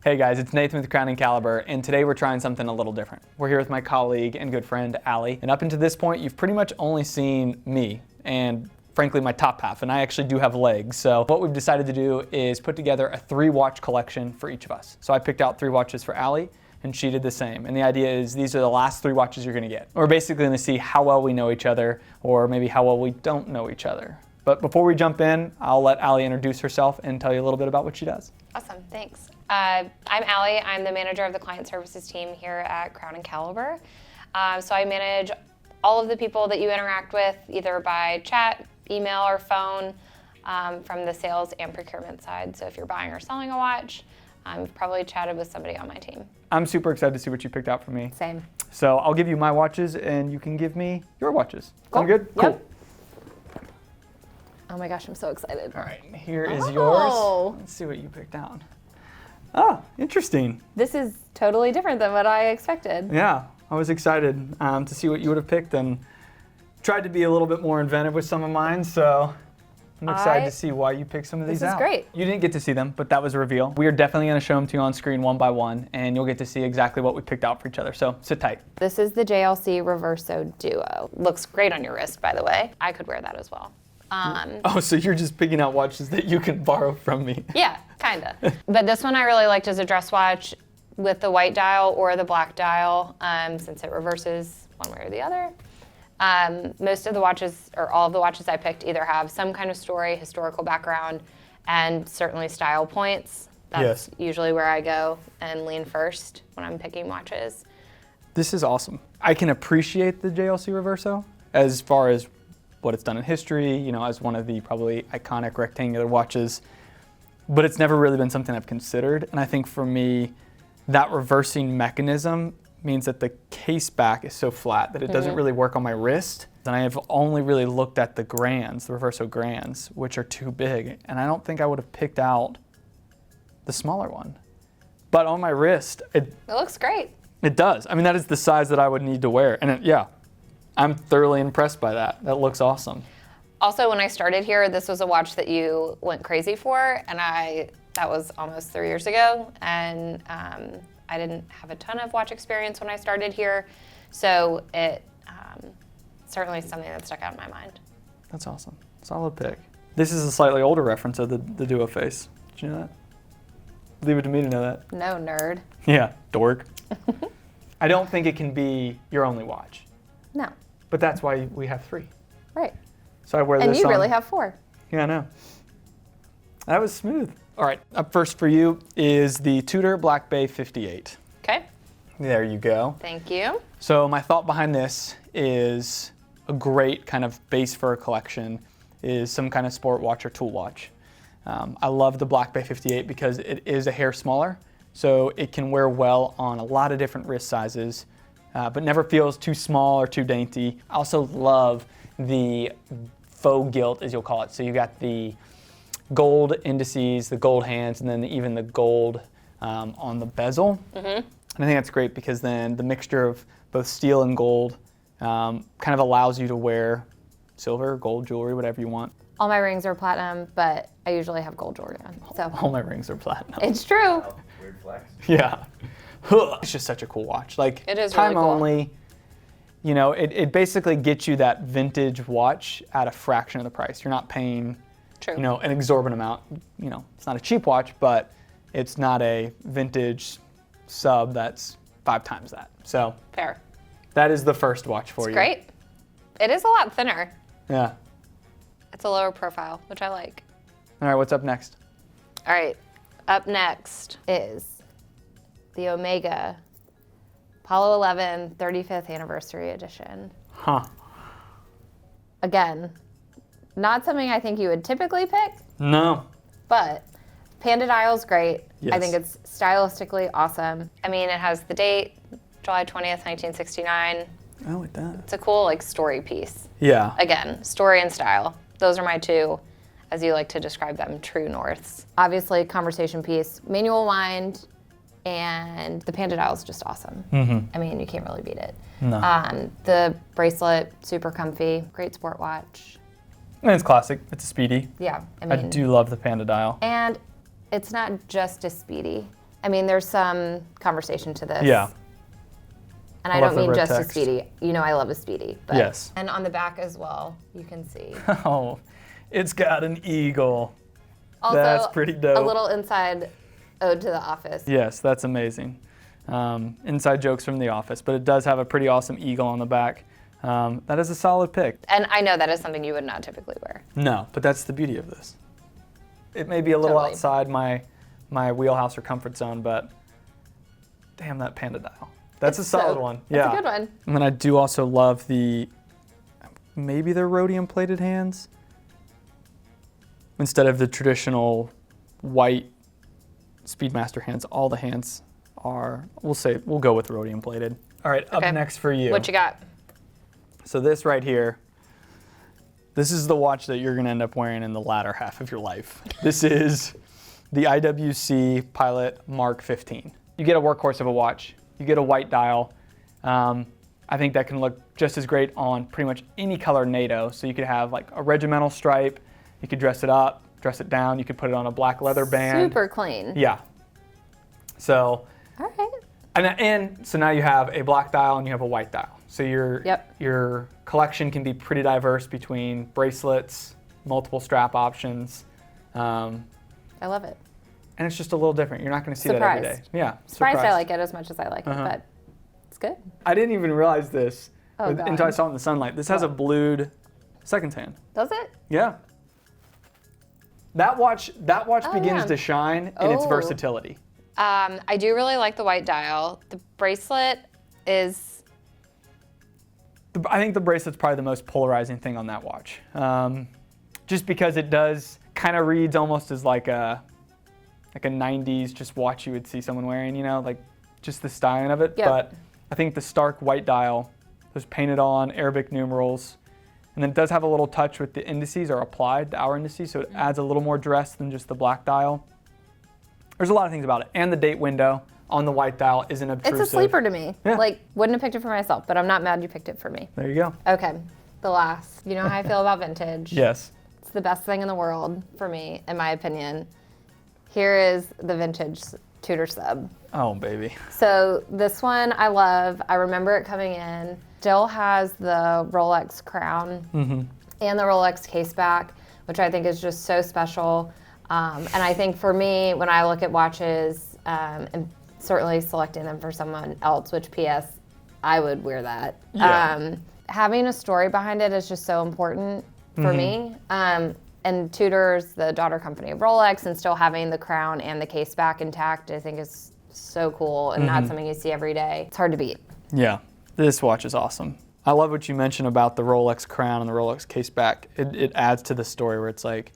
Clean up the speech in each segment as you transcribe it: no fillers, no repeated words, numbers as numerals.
Hey guys, it's Nathan with Crown & Caliber, and today we're trying something a little different. We're here with my colleague and good friend, Alli, and up until this point, you've pretty much only seen me, and frankly, my top half, and I actually do have legs. So what we've decided to do is put together a 3-watch collection for each of us. So I picked out 3 watches for Alli, and she did the same. And the idea is these are the last 3 watches you're gonna get. We're basically gonna see how well we know each other, or maybe how well we don't know each other. But before we jump in, I'll let Alli introduce herself and tell you a little bit about what she does. Awesome, thanks. I'm Alli. I'm the manager of the client services team here at Crown & Caliber. So I manage all of the people that you interact with, either by chat, email, or phone, from the sales and procurement side. So if you're buying or selling a watch, you've probably chatted with somebody on my team. I'm super excited to see what you picked out for me. Same. So I'll give you my watches and you can give me your watches. Cool. Sound good? Yep. Cool. Oh my gosh, I'm so excited. All right, here is yours. Let's see what you picked out. Oh, interesting. This is totally different than what I expected. Yeah, I was excited to see what you would have picked and tried to be a little bit more inventive with some of mine, so I'm excited to see why you picked some of these out. This is great. You didn't get to see them, but that was a reveal. We are definitely going to show them to you on screen one by one, and you'll get to see exactly what we picked out for each other, so sit tight. This is the JLC Reverso Duo. Looks great on your wrist, by the way. I could wear that as well. Oh, so you're just picking out watches that you can borrow from me. Yeah, kinda. But this one I really liked as a dress watch with the white dial or the black dial, since it reverses one way or the other. Most of the watches, or all of the watches I picked, either have some kind of story, historical background, and certainly style points. That's usually where I go and lean first when I'm picking watches. This is awesome. I can appreciate the JLC Reverso as far as what it's done in history, you know, as one of the probably iconic rectangular watches, but it's never really been something I've considered. And I think for me, that reversing mechanism means that the case back is so flat that it doesn't really work on my wrist. And I have only really looked at the Grands, the Reverso Grands, which are too big. And I don't think I would have picked out the smaller one. But on my wrist, it looks great. It does. I mean, that is the size that I would need to wear. And yeah, I'm thoroughly impressed by that. That looks awesome. Also, when I started here, this was a watch that you went crazy for, and that was almost 3 years ago, and I didn't have a ton of watch experience when I started here, so it certainly something that stuck out in my mind. That's awesome. Solid pick. This is a slightly older reference of the Duo face. Did you know that? Leave it to me to know that. No, nerd. Yeah, dork. I don't think it can be your only watch. No. But that's why we have 3. Right. So I wear this and you on. really have 4. Yeah, I know. That was smooth. All right, up first for you is the Tudor Black Bay 58. Okay. There you go. Thank you. So my thought behind this is a great kind of base for a collection is some kind of sport watch or tool watch. I love the Black Bay 58 because it is a hair smaller, so it can wear well on a lot of different wrist sizes, but never feels too small or too dainty. I also love the faux gilt, as you'll call it. So you got the gold indices, the gold hands, and then even the gold on the bezel. And I think that's great because then the mixture of both steel and gold kind of allows you to wear silver, gold jewelry, whatever you want. All my rings are platinum, but I usually have gold jewelry on. So all my rings are platinum. It's true. Oh, weird flex. Yeah. It's just such a cool watch. Like, it is time really cool. only, you know, it basically gets you that vintage watch at a fraction of the price. You're not paying, True. you know, an exorbitant amount. You know, it's not a cheap watch, but it's not a vintage sub that's 5 times that. So Fair. that is the first watch for you. Great. It is a lot thinner. Yeah. It's a lower profile, which I like. All right, what's up next? All right, up next is the Omega Apollo 11 35th Anniversary Edition. Huh. Again, not something I think you would typically pick, No. but Panda Dial's great. Yes. I think it's stylistically awesome. I mean, it has the date, July 20th, 1969. Oh, it does. It's a cool, like, story piece. Yeah. Again, story and style. Those are my 2, as you like to describe them, true norths. Obviously, conversation piece, manual wind, and the Panda Dial is just awesome. I mean, you can't really beat it. No. The bracelet, super comfy, great sport watch. And it's classic. It's a speedy. Yeah, I I mean, do love the Panda Dial. and it's not just a speedy. I mean, there's some conversation to this. Yeah. And I love don't the mean red just a text. Speedy. You know I love a Speedy. But, Yes. And on the back as well, you can see. Oh, it's got an eagle. Also, That's pretty dope. a little inside ode to The Office. Yes, that's amazing. Inside jokes from The Office, but it does have a pretty awesome eagle on the back. That is a solid pick. And I know that is something you would not typically wear. No, but that's the beauty of this. It may be a little Totally. outside my wheelhouse or comfort zone, but damn, that panda dial. That's a solid one. That's a good one. And then I do also love maybe they're rhodium plated hands instead of the traditional white Speedmaster hands. All the hands are, we'll go with rhodium plated. All right, Okay. Up next for you. What you got? So this right here, this is the watch that you're gonna end up wearing in the latter half of your life. This is the IWC Pilot Mark 15. You get a workhorse of a watch, you get a white dial. I think that can look just as great on pretty much any color NATO. So you could have like a regimental stripe, you could dress it up, dress it down, you could put it on a black leather band. Super clean. Yeah. So, All right. and so now you have a black dial and you have a white dial. So your collection can be pretty diverse between bracelets, multiple strap options. I love it. And it's just a little different. You're not going to see that every day. Yeah. Surprised I like it as much as I like it, but it's good. I didn't even realize this Oh, God. until I saw it in the sunlight. This has a blued second hand. Does it? Yeah. That watch begins yeah. to shine in its Oh. versatility. I do really like the white dial. The bracelet is, I think the bracelet's probably the most polarizing thing on that watch. Just because it does kind of reads almost as like a 90s just watch you would see someone wearing, like just the styling of it. Yep. But I think the stark white dial, those painted on Arabic numerals, and then it does have a little touch with the indices are applied, the hour indices, so it adds a little more dress than just the black dial. There's a lot of things about it. And the date window on the white dial isn't obtrusive. it's a sleeper to me. Yeah. Like, wouldn't have picked it for myself, but I'm not mad you picked it for me. There you go. Okay, the last. You know how I feel about vintage. Yes. It's the best thing in the world for me, in my opinion. Here is the vintage Tudor Sub. Oh, baby. So this one I love. I remember it coming in. Still has the Rolex crown and the Rolex case back, which I think is just so special. And I think for me, when I look at watches, and certainly selecting them for someone else, which P.S. I would wear that. Yeah. Having a story behind it is just so important for me. And Tudor's the daughter company of Rolex, and still having the crown and the case back intact, I think is so cool and not something you see every day. It's hard to beat. Yeah, this watch is awesome. I love what you mentioned about the Rolex crown and the Rolex case back. It adds to the story where it's like,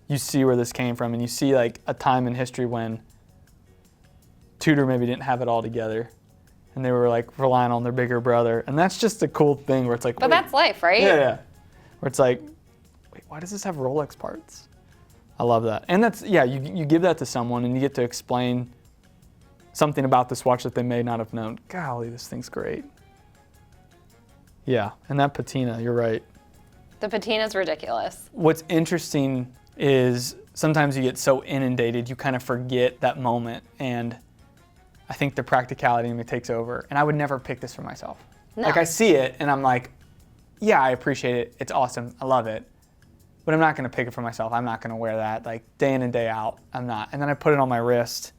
you see where this came from, and you see like a time in history when Tudor maybe didn't have it all together, and they were like relying on their bigger brother, and that's just a cool thing where it's like, But wait, that's life, right? yeah, where it's like, wait, why does this have Rolex parts? I love that, and that's you give that to someone, and you get to explain something about this watch that they may not have known. Golly, this thing's great. Yeah, and that patina, you're right. The patina's ridiculous. What's interesting is sometimes you get so inundated, you kind of forget that moment, and I think the practicality in me takes over, and I would never pick this for myself. No. Like I see it, and I'm like, yeah, I appreciate it, it's awesome, I love it, but I'm not gonna pick it for myself. I'm not gonna wear that, like day in and day out, I'm not. And then I put it on my wrist,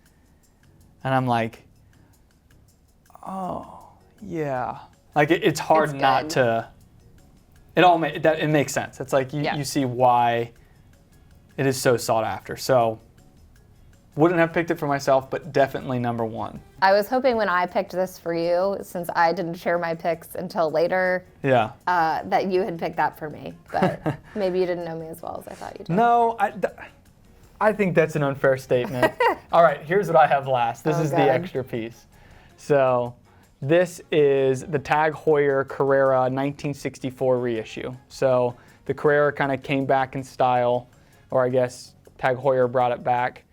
and I'm like, oh, yeah. Like it's hard It's not good. to, it makes sense. It's like you see why it is so sought after. So wouldn't have picked it for myself, but definitely number one. I was hoping when I picked this for you, since I didn't share my picks until later, Yeah. that you had picked that for me. But maybe you didn't know me as well as I thought you did. No, I think that's an unfair statement. All right, here's what I have last. This is God. the extra piece. So this is the Tag Heuer Carrera 1964 reissue. So the Carrera kind of came back in style, or I guess Tag Heuer brought it back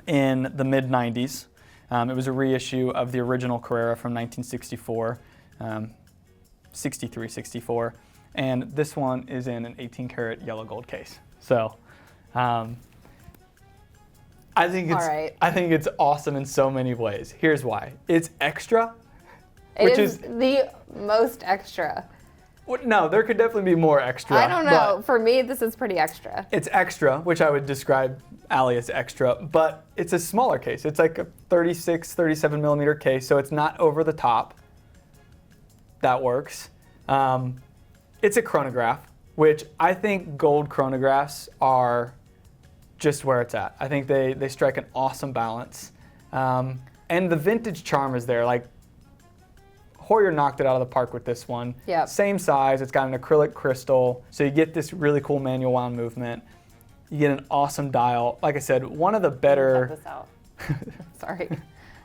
in the mid-90s. It was a reissue of the original Carrera from 1964, 63-64. And this one is in an 18-karat yellow gold case. So I think it's All right. I think it's awesome in so many ways. Here's why. It's extra, It which is the most extra. no, there could definitely be more extra. I don't know. but For me, this is pretty extra. It's extra, which I would describe Alli as extra, but it's a smaller case. It's like a 36, 37 millimeter case, so it's not over the top. That works. It's a chronograph, which I think gold chronographs are just where it's at. I think they strike an awesome balance. And the vintage charm is there. Like, Heuer knocked it out of the park with this one. Yep. Same size, it's got an acrylic crystal, so you get this really cool manual wound movement. You get an awesome dial. Like I said, one of the better... Cut this out. Sorry.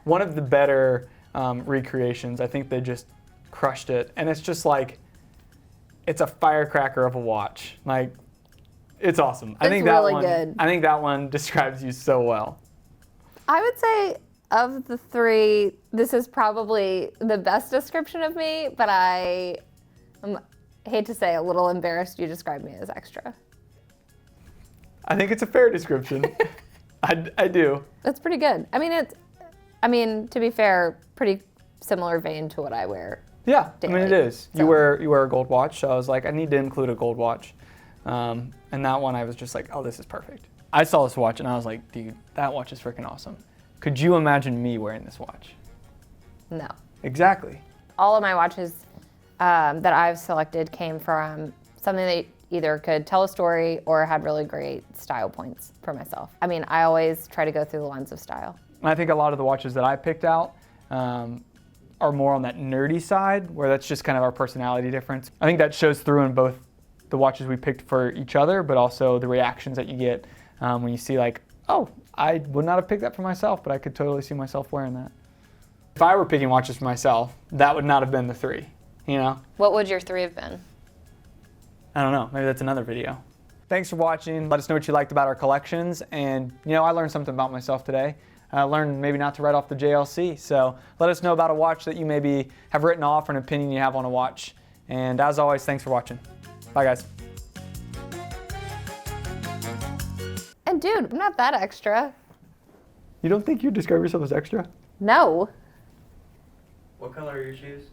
One of the better recreations. I think they just crushed it. And it's just like, it's a firecracker of a watch. Like, it's awesome. I think that really one, good. I think that one describes you so well. I would say of the three, this is probably the best description of me, but I hate to say, a little embarrassed you described me as extra. I think it's a fair description. I do. That's pretty good. I mean, to be fair, pretty similar vein to what I wear. Yeah, daily. it is. So. You wear a gold watch, so I was like, I need to include a gold watch. And that one I was just like, oh, this is perfect. I saw this watch and I was like, dude, that watch is freaking awesome. Could you imagine me wearing this watch? No. Exactly. All of my watches that I've selected came from something that either could tell a story or had really great style points for myself. I mean, I always try to go through the lens of style. And I think a lot of the watches that I picked out are more on that nerdy side, where that's just kind of our personality difference. I think that shows through in both the watches we picked for each other, but also the reactions that you get when you see like, oh, I would not have picked that for myself, but I could totally see myself wearing that. If I were picking watches for myself, that would not have been the three, you know? What would your three have been? I don't know, maybe that's another video. Thanks for watching. Let us know what you liked about our collections. And you know, I learned something about myself today. I learned maybe not to write off the JLC. So let us know about a watch that you maybe have written off or an opinion you have on a watch. And as always, thanks for watching. Bye guys. And dude, I'm not that extra. You don't think you describe yourself as extra? No. What color are your shoes?